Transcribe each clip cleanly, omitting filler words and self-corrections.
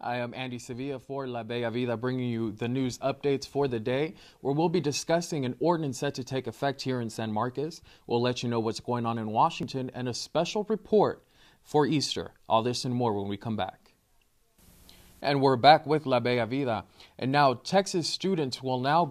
I am Andy Sevilla for La Bella Vida, bringing you the news updates for the day, where we'll be discussing an ordinance set to take effect here in San Marcos. We'll let you know what's going on in Washington and a special report for Easter. All this and more when we come back. And we're back with La Bella Vida. And now Texas students will now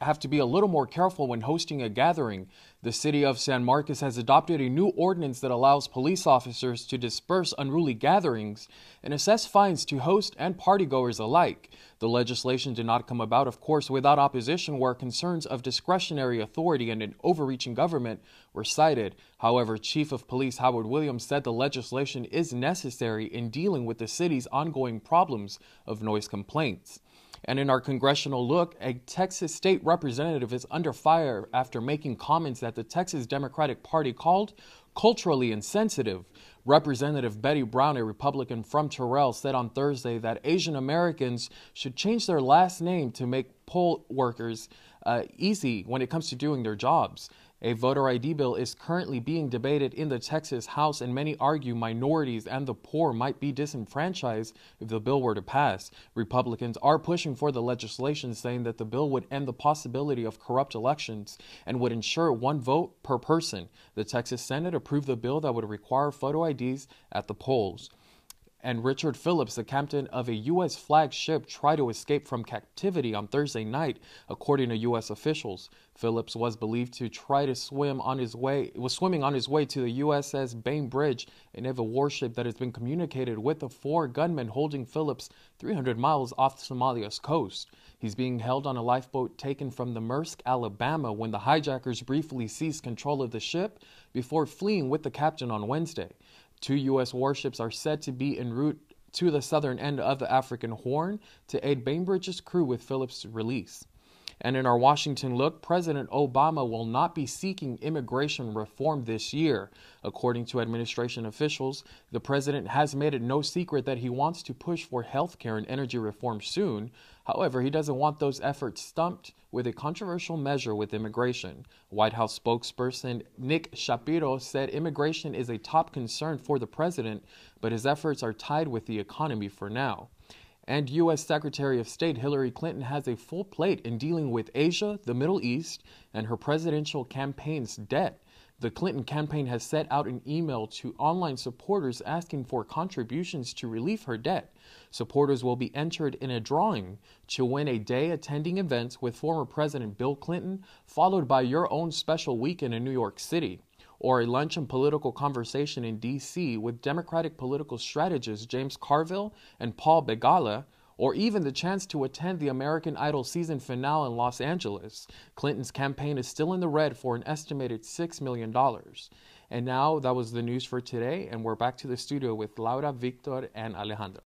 have to be a little more careful when hosting a gathering. The city of San Marcos has adopted a new ordinance that allows police officers to disperse unruly gatherings and assess fines to host and partygoers alike. The legislation did not come about, of course, without opposition, where concerns of discretionary authority and an overreaching government were cited. However, Chief of Police Howard Williams said the legislation is necessary in dealing with the city's ongoing problems of noise complaints. And in our congressional look, a Texas state representative is under fire after making comments that the Texas Democratic Party called culturally insensitive. Representative Betty Brown, a Republican from Terrell, said on Thursday that Asian Americans should change their last name to make poll workers easy when it comes to doing their jobs. A voter ID bill is currently being debated in the Texas House, and many argue minorities and the poor might be disenfranchised if the bill were to pass. Republicans are pushing for the legislation, saying that the bill would end the possibility of corrupt elections and would ensure one vote per person. The Texas Senate approved the bill that would require photo IDs at the polls. And Richard Phillips, the captain of a U.S. flagged ship, tried to escape from captivity on Thursday night, according to U.S. officials. Phillips was believed to try to swimming on his way to the USS Bainbridge, a naval warship that has been communicated with the 4 gunmen holding Phillips 300 miles off Somalia's coast. He's being held on a lifeboat taken from the Maersk, Alabama, when the hijackers briefly seized control of the ship before fleeing with the captain on Wednesday. 2 U.S. warships are said to be en route to the southern end of the African Horn to aid Bainbridge's crew with Phillips' release. And in our Washington look, President Obama will not be seeking immigration reform this year. According to administration officials, the president has made it no secret that he wants to push for health care and energy reform soon. However, he doesn't want those efforts stumped with a controversial measure with immigration. White House spokesperson Nick Shapiro said immigration is a top concern for the president, but his efforts are tied with the economy for now. And U.S. Secretary of State Hillary Clinton has a full plate in dealing with Asia, the Middle East, and her presidential campaign's debt. The Clinton campaign has sent out an email to online supporters asking for contributions to relieve her debt. Supporters will be entered in a drawing to win a day attending events with former President Bill Clinton, followed by your own special weekend in New York City, or a lunch and political conversation in D.C. with Democratic political strategists James Carville and Paul Begala, or even the chance to attend the American Idol season finale in Los Angeles. Clinton's campaign is still in the red for an estimated $6 million. And now that was the news for today, and we're back to the studio with Laura, Victor, and Alejandro.